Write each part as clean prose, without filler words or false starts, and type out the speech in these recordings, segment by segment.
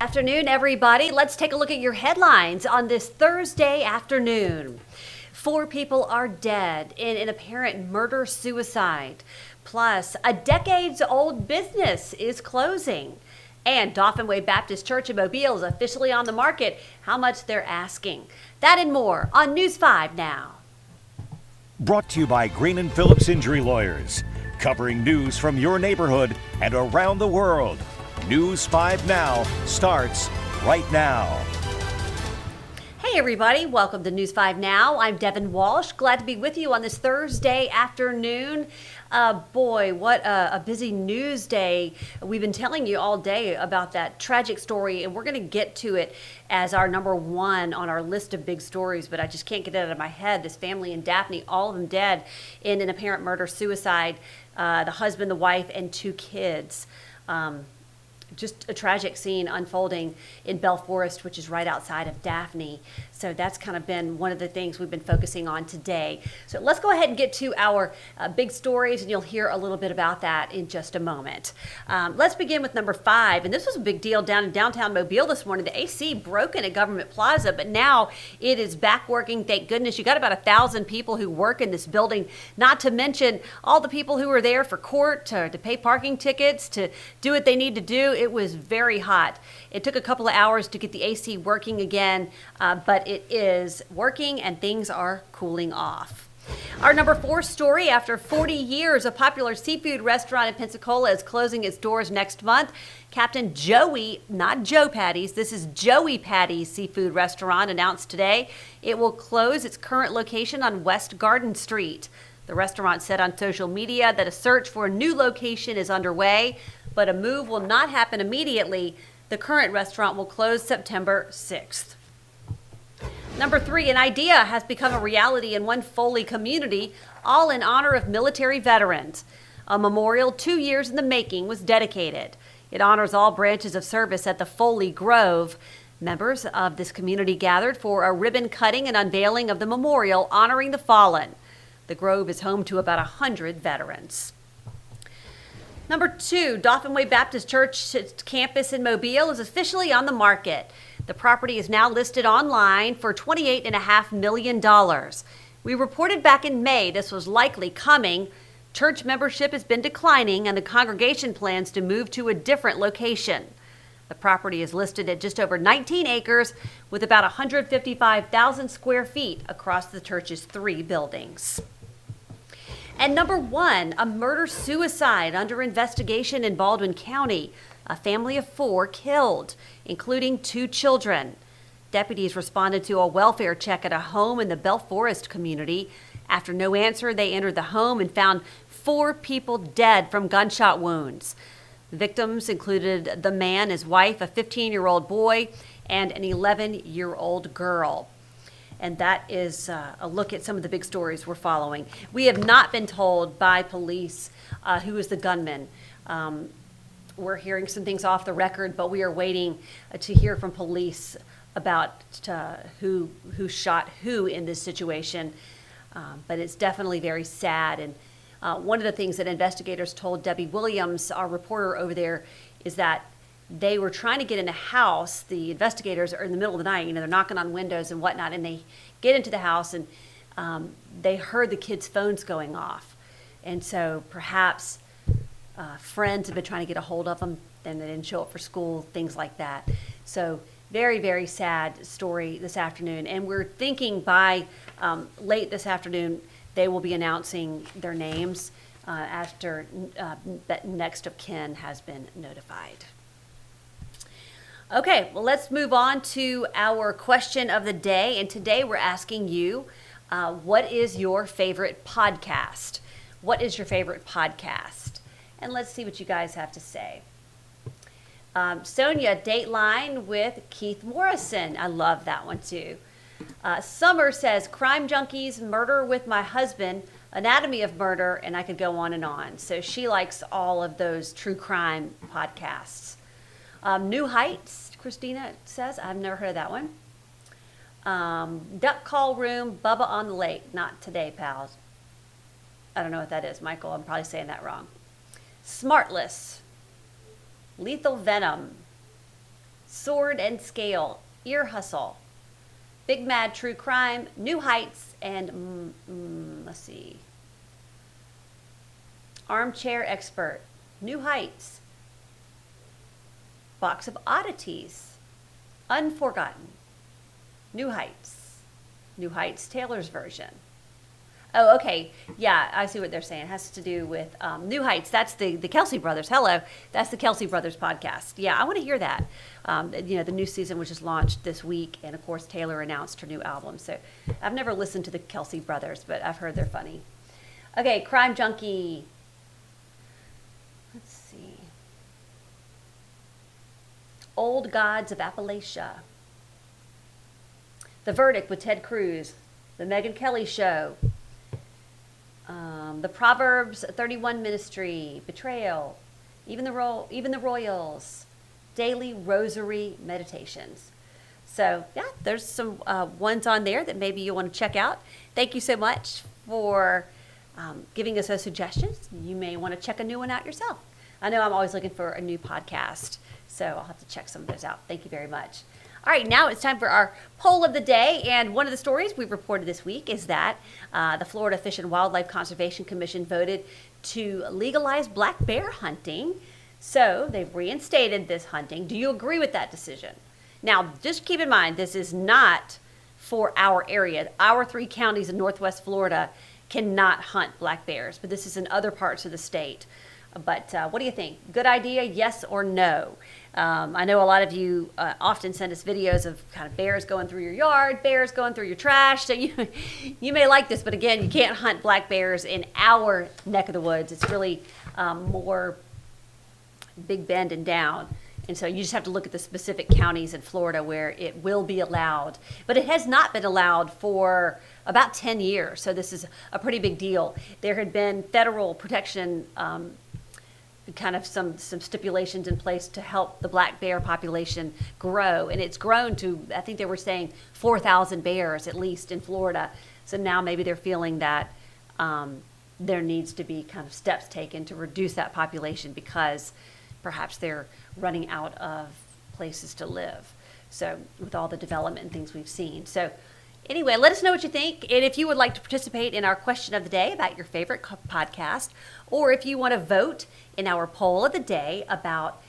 afternoon, everybody. Let's take a look at your headlines on this Thursday afternoon. 4 people are dead in an apparent murder-suicide. Plus, a decades-old business is closing. And Dauphin Way Baptist Church in Mobile is officially on the market. How much they're asking. That and more on News 5 Now. Brought to you by Green & Phillips Injury Lawyers. Covering news from your neighborhood and around the world. News 5 Now starts right now. Hey everybody, welcome to News 5 Now. I'm Devin Walsh. Glad to be with you on this Thursday afternoon. Boy, what a busy news day. We've been telling you all day about that tragic story, and we're going to get to it as our number 1 on our list of big stories, but I just can't get it out of my head. This family in Daphne, all of them dead in an apparent murder-suicide. The husband, the wife, and 2 kids. Just a tragic scene unfolding in Bell Forest, which is right outside of Daphne. So that's kind of been one of the things we've been focusing on today. So let's go ahead and get to our big stories, and you'll hear a little bit about that in just a moment. Let's begin with number 5, and this was a big deal down in downtown Mobile this morning. The AC broken at Government Plaza, but now it is back working. Thank goodness. You got about 1,000 people who work in this building, not to mention all the people who are there for court, to pay parking tickets, to do what they need to do. It was very hot. It took a couple of hours to get the AC working again, but it is working and things are cooling off. Our number 4 story: after 40 years, a popular seafood restaurant in Pensacola is closing its doors next month. Captain Joey, not Joe Patty's, this is Joey Patty's Seafood Restaurant, announced today it will close its current location on West Garden Street. The restaurant said on social media that a search for a new location is underway, but a move will not happen immediately. The current restaurant will close September 6th. Number 3, an idea has become a reality in one Foley community, all in honor of military veterans. A memorial 2 years in the making was dedicated. It honors all branches of service at the Foley Grove. Members of this community gathered for a ribbon cutting and unveiling of the memorial honoring the fallen. The Grove is home to about 100 veterans. Number 2, Dauphin Way Baptist Church campus in Mobile is officially on the market. The property is now listed online for $28.5 million. We reported back in May this was likely coming. Church membership has been declining, and the congregation plans to move to a different location. The property is listed at just over 19 acres with about 155,000 square feet across the church's 3 buildings. And number 1, a murder-suicide under investigation in Baldwin County. A family of 4 killed, including 2 children. Deputies responded to a welfare check at a home in the Bell Forest community. After no answer, they entered the home and found 4 people dead from gunshot wounds. The victims included the man, his wife, a 15-year-old boy, and an 11-year-old girl. And that is a look at some of the big stories we're following. We have not been told by police who is the gunman. We're hearing some things off the record, but we are waiting to hear from police about who shot who in this situation. But it's definitely very sad. And one of the things that investigators told Debbie Williams, our reporter over there, is that they were trying to get in a house. The investigators are in the middle of the night, they're knocking on windows and whatnot, and they get into the house and they heard the kids' phones going off. And so perhaps friends have been trying to get a hold of them, and they didn't show up for school, things like that. So very, very sad story this afternoon. And we're thinking by late this afternoon, they will be announcing their names after next of kin has been notified. Okay, well, let's move on to our question of the day. And today we're asking you, what is your favorite podcast? What is your favorite podcast? And let's see what you guys have to say. Sonia, Dateline with Keith Morrison. I love that one too. Summer says, Crime Junkies, Murder with My Husband, Anatomy of Murder, and I could go on and on. So she likes all of those true crime podcasts. New Heights, Christina says. I've never heard of that one. Duck Call Room, Bubba on the Lake. Not today, pals. I don't know what that is, Michael. I'm probably saying that wrong. Smartless. Lethal Venom. Sword and Scale, Ear Hustle, Big Mad True Crime, New Heights, and let's see, Armchair Expert, New Heights, Box of Oddities, Unforgotten, New Heights Taylor's version. Oh, okay. Yeah, I see what they're saying. It has to do with New Heights. That's the Kelsey Brothers. Hello. That's the Kelsey Brothers podcast. Yeah, I want to hear that. The new season was just launched this week, and of course, Taylor announced her new album. So I've never listened to the Kelsey Brothers, but I've heard they're funny. Okay, Crime Junkie. Let's see. Old Gods of Appalachia. The Verdict with Ted Cruz. The Megyn Kelly Show. The Proverbs 31 Ministry, Betrayal, even the Royals, Daily Rosary Meditations. So yeah, there's some ones on there that maybe you want to check out. Thank you so much for giving us those suggestions. You may want to check a new one out yourself. I know I'm always looking for a new podcast, so I'll have to check some of those out. Thank you very much. All right, now it's time for our poll of the day, and one of the stories we've reported this week is that the Florida Fish and Wildlife Conservation Commission voted to legalize black bear hunting, so they've reinstated this hunting. Do you agree with that decision? Now, just keep in mind, this is not for our area. Our 3 counties in Northwest Florida cannot hunt black bears, but this is in other parts of the state. But what do you think? Good idea, yes or no? I know a lot of you often send us videos of kind of bears going through your yard, bears going through your trash. So you may like this, but again, you can't hunt black bears in our neck of the woods. It's really more Big Bend and down. And so you just have to look at the specific counties in Florida where it will be allowed. But it has not been allowed for about 10 years. So this is a pretty big deal. There had been federal protection kind of some stipulations in place to help the black bear population grow. And it's grown to, I think they were saying 4,000 bears at least in Florida. So now maybe they're feeling that there needs to be kind of steps taken to reduce that population because perhaps they're running out of places to live. So with all the development and things we've seen. So anyway, let us know what you think. And if you would like to participate in our question of the day about your favorite podcast, or if you want to vote in our poll of the day about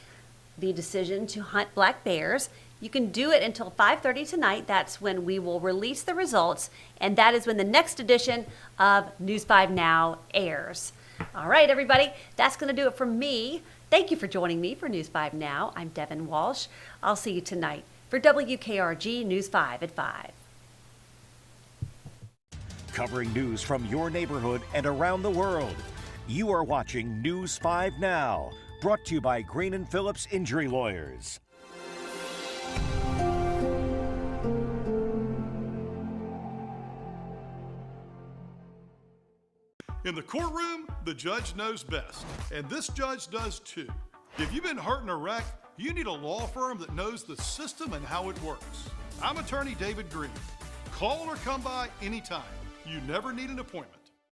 the decision to hunt black bears, you can do it until 5:30 tonight. That's when we will release the results, and that is when the next edition of News 5 Now airs. All right, everybody, that's going to do it for me. Thank you for joining me for News 5 Now. I'm Devin Walsh. I'll see you tonight for WKRG News 5 at 5. Covering news from your neighborhood and around the world. You are watching News 5 Now, brought to you by Green & Phillips Injury Lawyers. In the courtroom, the judge knows best, and this judge does too. If you've been hurt in a wreck, you need a law firm that knows the system and how it works. I'm attorney David Green. Call or come by anytime. You never need an appointment.